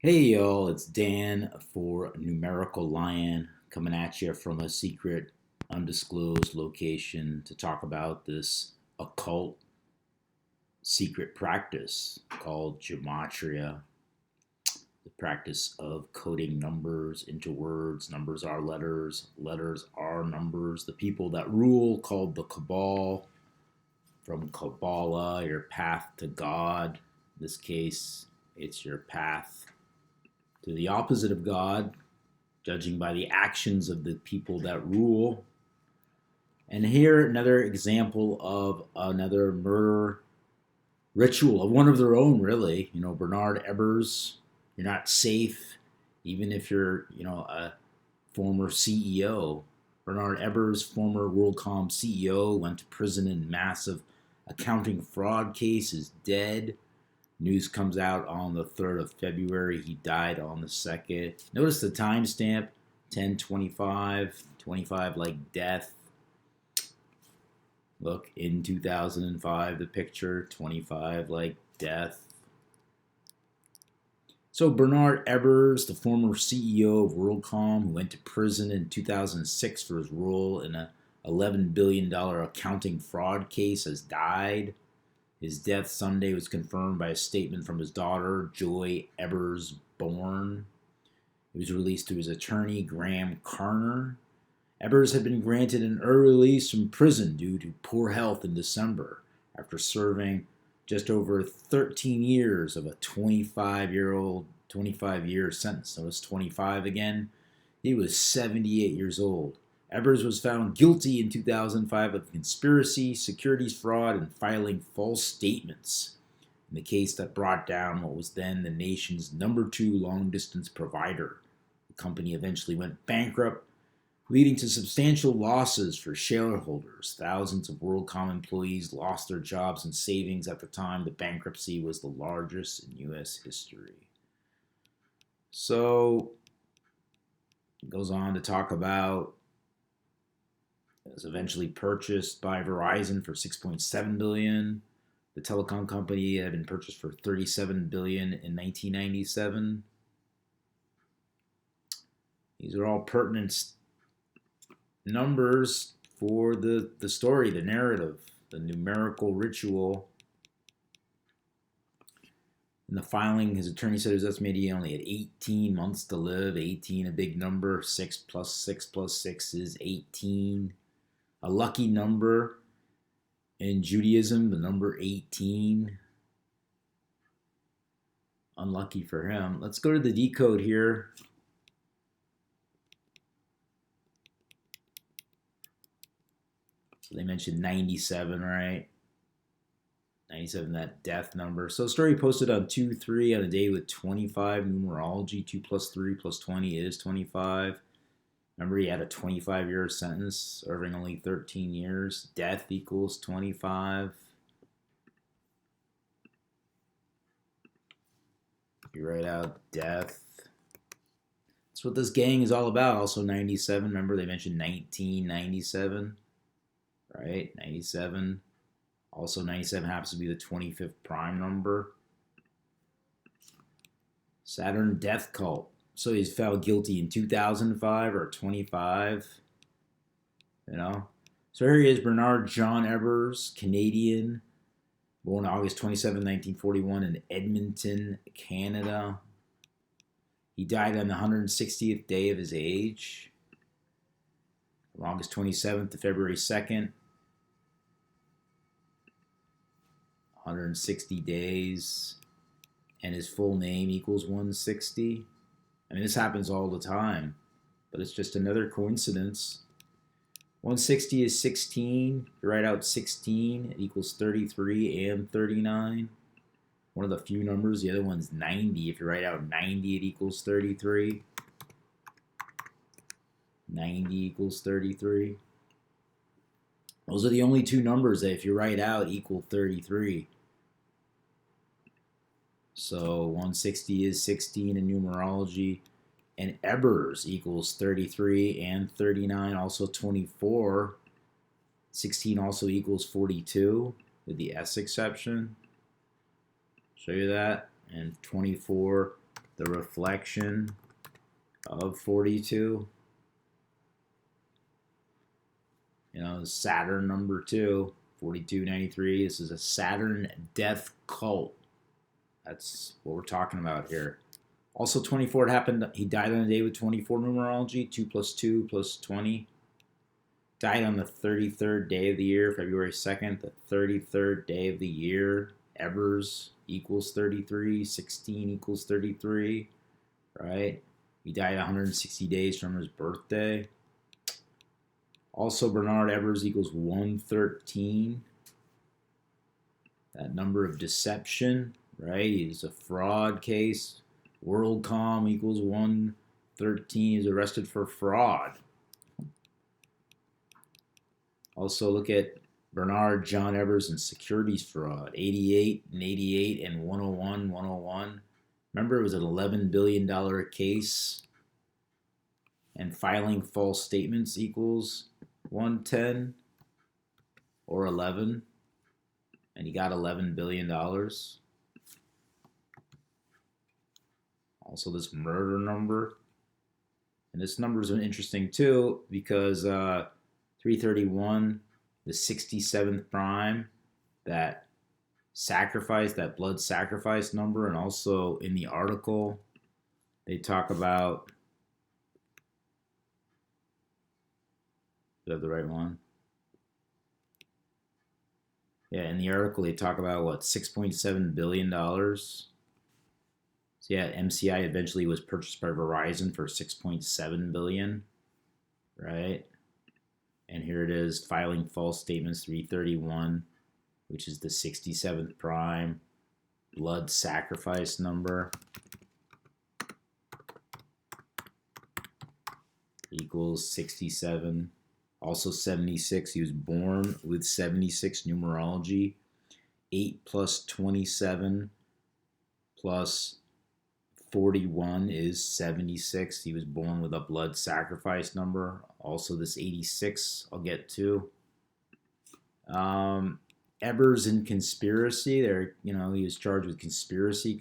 Hey y'all, it's Dan for Numerical Lion coming at you from a secret, undisclosed location to talk about this occult secret practice called gematria, the practice of coding numbers into words. Numbers are letters, letters are numbers. The people that rule, called the Cabal, from Kabbalah, your path to God. In this case, it's your path to the opposite of God, judging by the actions of the people that rule. And here, another example of another murder ritual of one of their own, really. Bernard Ebbers, you're not safe, even if you're, a former CEO. Bernard Ebbers, former WorldCom CEO, went to prison in massive accounting fraud case, is dead. News comes out on the 3rd of February. He died on the 2nd. Notice the timestamp, 10/25, 25 like death. Look, in 2005, the picture, 25 like death. So Bernard Ebbers, the former CEO of WorldCom, who went to prison in 2006 for his role in a $11 billion accounting fraud case, has died. His death Sunday was confirmed by a statement from his daughter, Joy Ebbers Bourne. It was released to his attorney, Graham Carner. Ebbers had been granted an early release from prison due to poor health in December after serving just over 13 years of a 25-year sentence. Notice 25 again. He was 78 years old. Ebbers was found guilty in 2005 of conspiracy, securities fraud, and filing false statements in the case that brought down what was then the nation's #2 long-distance provider. The company eventually went bankrupt, leading to substantial losses for shareholders. Thousands of WorldCom employees lost their jobs and savings at the time. The bankruptcy was the largest in U.S. history. So, it goes on to talk about it was eventually purchased by Verizon for $6.7 billion. The telecom company had been purchased for $37 billion in 1997. These are all pertinent numbers for the story, the narrative, the numerical ritual. In the filing, his attorney said it was estimated he only had 18 months to live. 18, a big number. 6 plus 6 plus 6 is 18. A lucky number in Judaism, the number 18. Unlucky for him. Let's go to the decode here. So they mentioned 97, right? 97, that death number. So story posted on 2/3 on a day with 25 numerology. 2 plus 3 plus 20 is 25. Remember, he had a 25-year sentence, serving only 13 years. Death equals 25. You write out death. That's what this gang is all about. Also 97. Remember, they mentioned 1997, right? 97. Also 97 happens to be the 25th prime number. Saturn death cult. So he's found guilty in 2005 or 25. So here he is, Bernard John Ebbers, Canadian, born August 27, 1941 in Edmonton, Canada. He died on the 160th day of his age, from August 27th to February 2nd. 160 days, and his full name equals 160. I mean, this happens all the time, but it's just another coincidence. 160 is 16. If you write out 16, it equals 33 and 39. One of the few numbers. The other one's 90. If you write out 90, it equals 33. 90 equals 33. Those are the only two numbers that if you write out equal 33. So 160 is 16 in numerology. And Ebbers equals 33 and 39, also 24. 16 also equals 42 with the S exception. Show you that. And 24, the reflection of 42. You know, Saturn number 2, 4293. This is a Saturn death cult. That's what we're talking about here. Also, 24, it happened. He died on a day with 24 numerology, 2 plus 2 plus 20. Died on the 33rd day of the year, February 2nd, the 33rd day of the year. Ebbers equals 33, 16 equals 33, right? He died 160 days from his birthday. Also, Bernard Ebbers equals 113. That number of deception, right? He's a fraud case. WorldCom equals 113. He's arrested for fraud. Also, look at Bernard John Ebbers and securities fraud. 88 and 88 and 101, 101. Remember, it was an $11 billion case. And filing false statements equals 110 or 11. And he got $11 billion. Also, this murder number. And this number is interesting too because 331, the 67th prime, that sacrifice, that blood sacrifice number. And also in the article, they talk about, do I have the right one? Yeah, in the article, they talk about what, $6.7 billion. So yeah, MCI eventually was purchased by Verizon for $6.7 billion, right? And here it is, filing false statements 331, which is the 67th prime, blood sacrifice number equals 67. Also 76, he was born with 76 numerology. 8 plus 27 plus 41 is 76. He was born with a blood sacrifice number. Also this 86 I'll get to. Ebbers in conspiracy. There, he was charged with conspiracy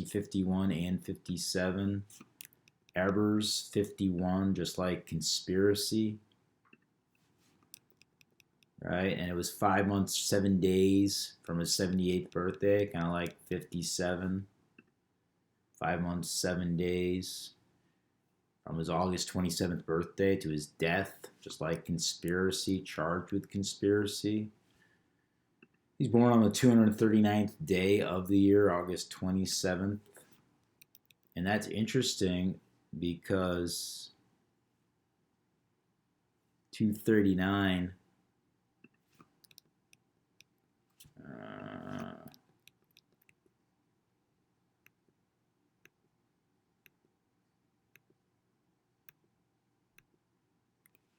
51 and 57. Ebbers 51, just like conspiracy. Right, and it was 5 months, 7 days from his 78th birthday, kind of like 57. 5 months, 7 days from his August 27th birthday to his death, just like conspiracy, charged with conspiracy. He's born on the 239th day of the year, August 27th. And that's interesting because 239...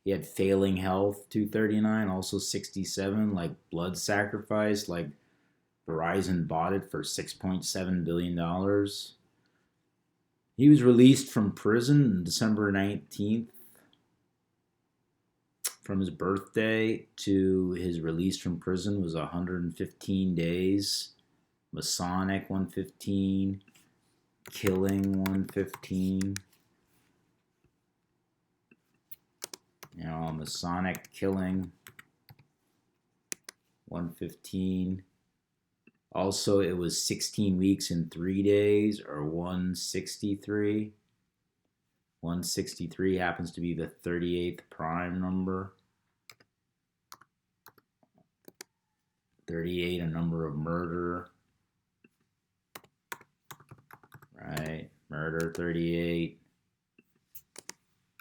he had failing health, 239, also 67, like blood sacrifice, like Verizon bought it for $6.7 billion. He was released from prison on December 19th. From his birthday to his release from prison was 115 days. Masonic 115, killing 115. Masonic killing 115. Also, it was 16 weeks and 3 days, or 163. 163 happens to be the 38th prime number. 38, a number of murder. Right, murder 38.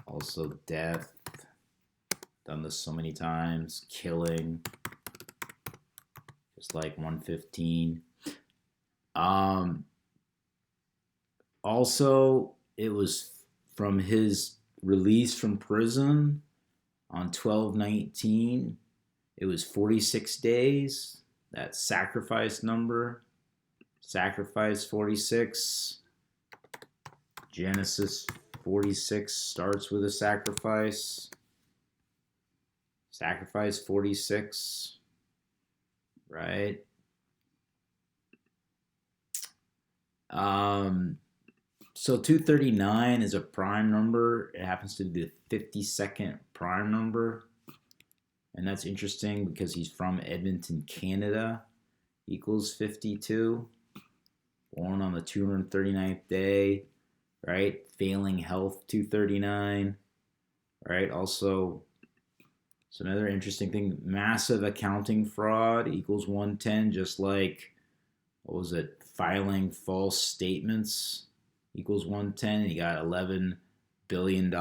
Also death. Done this so many times. Killing. Just like 115. Also, it was from his release from prison on 12/19. It was 46 days. That sacrifice number. Sacrifice 46. Genesis 46 starts with a sacrifice. Sacrifice 46. Right? So 239 is a prime number. It happens to be the 52nd prime number. And that's interesting because he's from Edmonton, Canada. Equals 52. Born on the 239th day, right? Failing health, 239, right? Also, it's another interesting thing. Massive accounting fraud equals 110, just like, what was it? Filing false statements equals 110. He got $11 billion.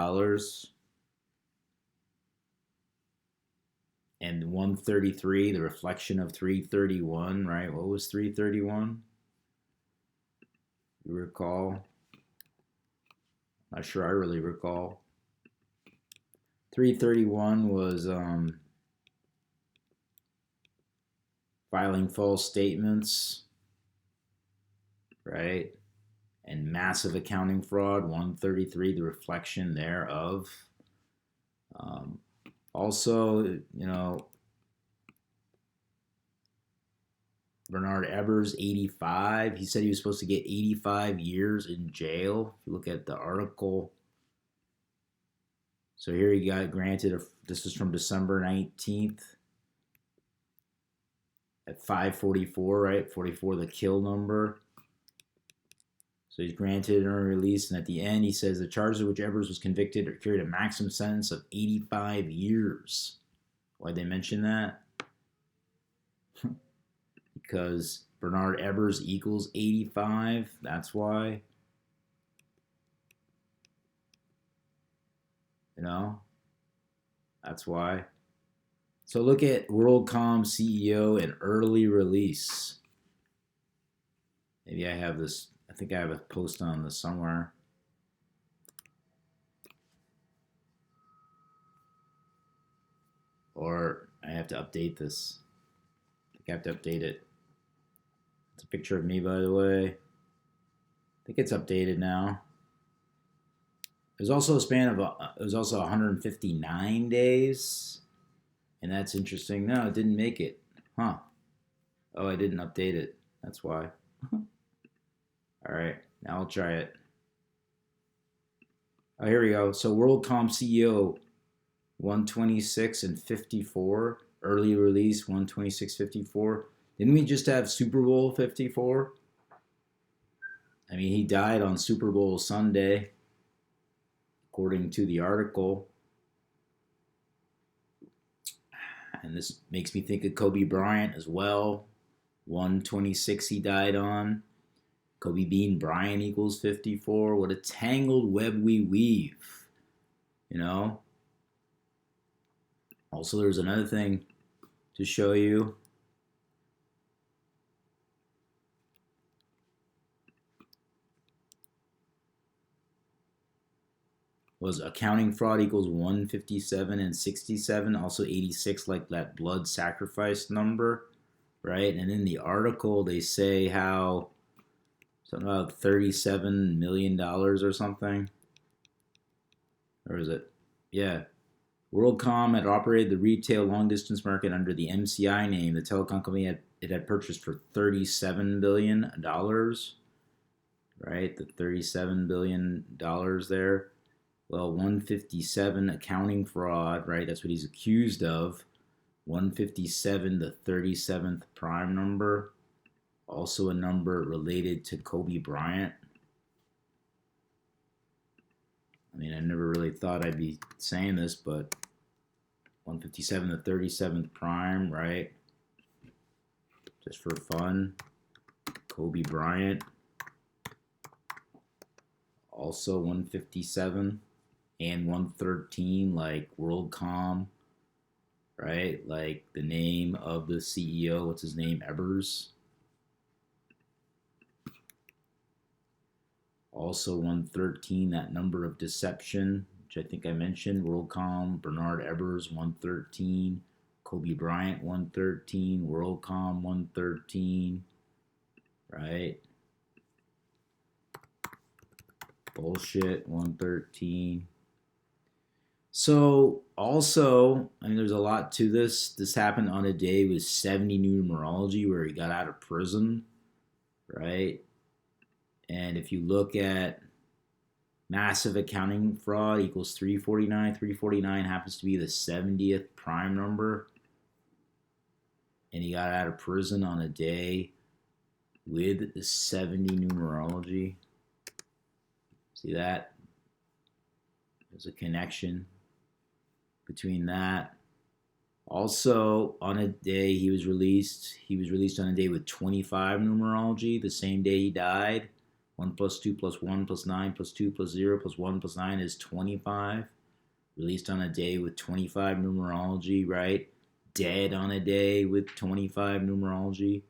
And 133, the reflection of 331, right? What was 331? You recall? Not sure I really recall. 331 was filing false statements, right? And massive accounting fraud, 133, the reflection thereof. Also, you know, Bernard Ebbers, 85. He said he was supposed to get 85 years in jail. If you look at the article. So here he got granted, this was from December 19th at 544, right? 44, the kill number. So he's granted an early release, and at the end he says the charges of which Ebbers was convicted or carried a maximum sentence of 85 years. Why'd they mention that? Because Bernard Ebbers equals 85. That's why. You know? That's why. So look at WorldCom CEO and early release. Maybe I have this. I think I have a post on this somewhere. Or I have to update this. I think I have to update it. It's a picture of me, by the way. I think it's updated now. There's also a span of, it was also 159 days. And that's interesting. No, it didn't make it. Huh. Oh, I didn't update it. That's why. All right, now I'll try it. Oh, here we go. So WorldCom CEO, 126 and 54. Early release, 126.54. Didn't we just have Super Bowl 54? I mean, he died on Super Bowl Sunday, according to the article. And this makes me think of Kobe Bryant as well. 126 he died on. Kobe Bean Bryant equals 54. What a tangled web we weave. You know? Also, there's another thing to show you. Was accounting fraud equals 157 and 67. Also 86, like that blood sacrifice number. Right? And in the article, they say how something about $37 million or something. Or is it? Yeah. WorldCom had operated the retail long-distance market under the MCI name. The telecom company had purchased for $37 billion. Right? The $37 billion there. Well, 157 accounting fraud, right? That's what he's accused of. 157, the 37th prime number. Also a number related to Kobe Bryant. I mean, I never really thought I'd be saying this, but 157, the 37th prime, right? Just for fun. Kobe Bryant. Also 157 and 113, like WorldCom, right? Like the name of the CEO, what's his name? Ebbers. Also 113, that number of deception, which I think I mentioned. WorldCom, Bernard Ebbers, 113. Kobe Bryant, 113. WorldCom, 113. Right? Bullshit, 113. So also, I mean, there's a lot to this. This happened on a day with 70 numerology where he got out of prison, right? And if you look at Massive accounting fraud equals 349. 349 happens to be the 70th prime number. And he got out of prison on a day with the 70 numerology. See that? There's a connection between that. Also, on a day he was released on a day with 25 numerology, the same day he died. 1 plus 2 plus 1 plus 9 plus 2 plus 0 plus 1 plus 9 is 25. Released on a day with 25 numerology, right? Dead on a day with 25 numerology.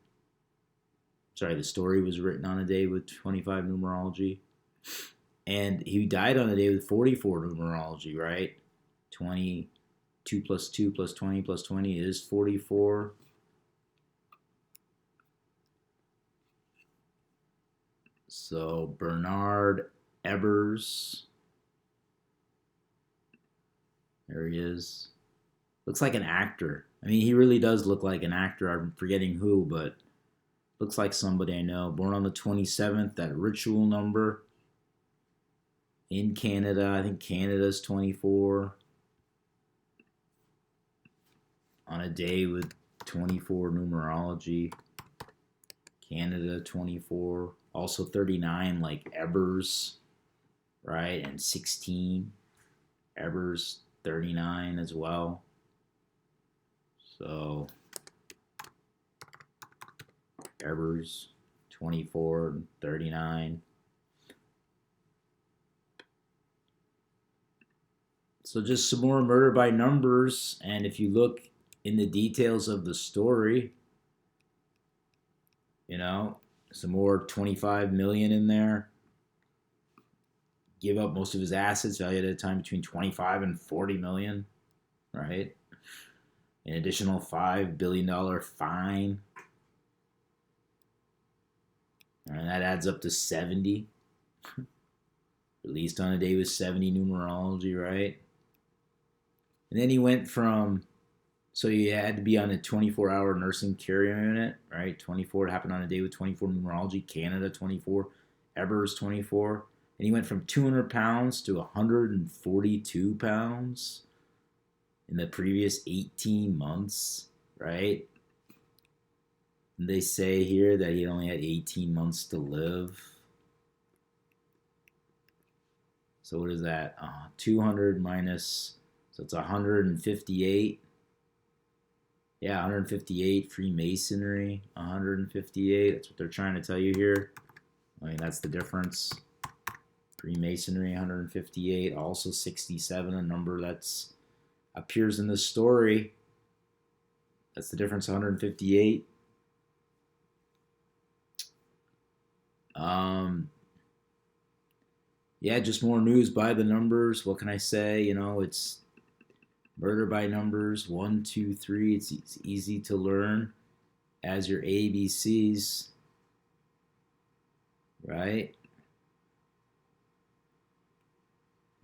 Sorry, the story was written on a day with 25 numerology. And he died on a day with 44 numerology, right? 22 plus 2 plus 20 plus 20 is 44. So Bernard Ebbers. There he is. Looks like an actor. I mean, he really does look like an actor. I'm forgetting who, but looks like somebody I know. Born on the 27th, that ritual number. In Canada, I think Canada's 24. On a day with 24 numerology. Canada 24. Also 39 like Ebbers, right? And 16. Ebbers 39 as well. So Ebbers 24 and 39. So just some more murder by numbers, and if you look in the details of the story, you know, some more 25 million in there. Give up most of his assets valued at a time between 25 and 40 million, right? An additional $5 billion fine. And that adds up to 70. Released on a day with 70 numerology, right? And then he went from, so you had to be on a 24-hour nursing care unit, right? 24, it happened on a day with 24 numerology. Canada 24, Ebbers 24. And he went from 200 pounds to 142 pounds in the previous 18 months, right? And they say here that he only had 18 months to live. So what is that? 200 minus, so it's 158. Yeah, 158 Freemasonry, 158. That's what they're trying to tell you here. I mean, that's the difference. Freemasonry, 158. Also 67, a number that's appears in this story. That's the difference, 158. Yeah, just more news by the numbers. What can I say? You know, it's murder by numbers, 1, 2, 3. It's easy to learn as your ABCs, right?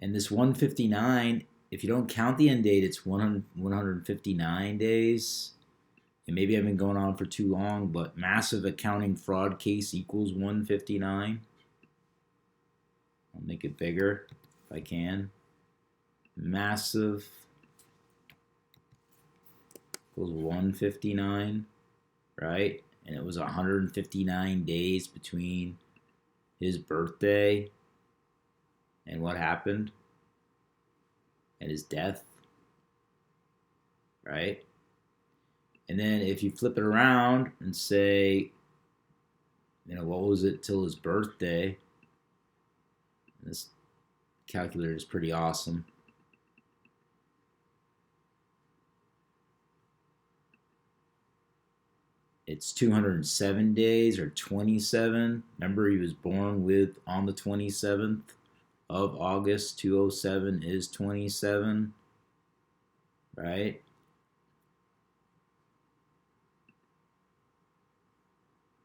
And this 159, if you don't count the end date, it's 159 days. And maybe I've been going on for too long, but massive accounting fraud case equals 159. I'll make it bigger if I can. Massive equals 159, right? And it was 159 days between his birthday and what happened and his death, right? And then if you flip it around and say, you know, what was it till his birthday? This calculator is pretty awesome. It's 207 days or 27. Remember, he was born with on the 27th of August. 207 is 27, right?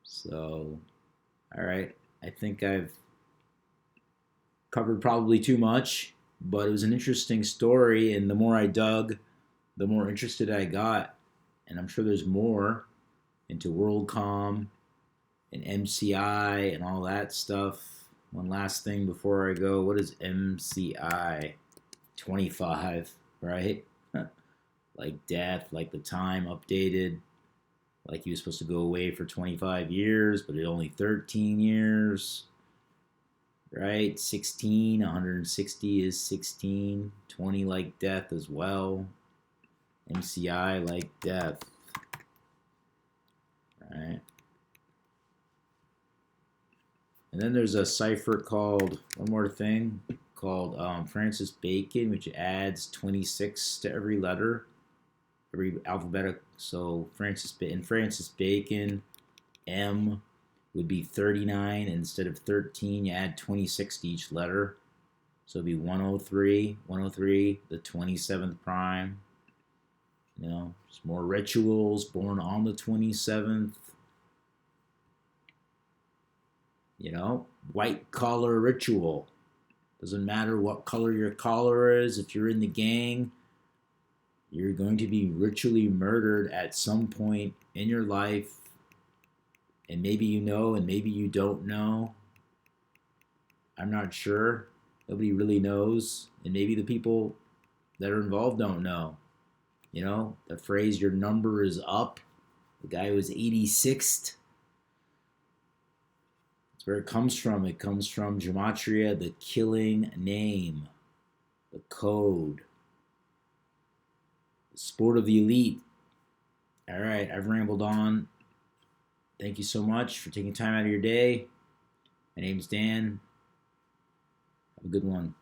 So, all right. I think I've covered probably too much, but it was an interesting story, and the more I dug, the more interested I got, and I'm sure there's more into WorldCom and MCI and all that stuff. One last thing before I go. What is MCI? 25, right? Like death, like the time updated. Like he was supposed to go away for 25 years, but it only 13 years. Right? 16, 160 is 16. 20 like death as well. MCI like death. Right? And then there's a cipher called, one more thing, called Francis Bacon, which adds 26 to every letter, every alphabetic. So in Francis Bacon, M would be 39. Instead of 13, you add 26 to each letter. So it'd be 103, 103, the 27th prime. You know, there's more rituals born on the 27th. You know, white collar ritual. Doesn't matter what color your collar is. If you're in the gang, you're going to be ritually murdered at some point in your life. And maybe you know, and maybe you don't know. I'm not sure. Nobody really knows. And maybe the people that are involved don't know. You know, the phrase, your number is up. The guy was 86th. That's where it comes from. It comes from gematria, the killing name, the code, the sport of the elite. All right, I've rambled on. Thank you so much for taking time out of your day. My name's Dan. Have a good one.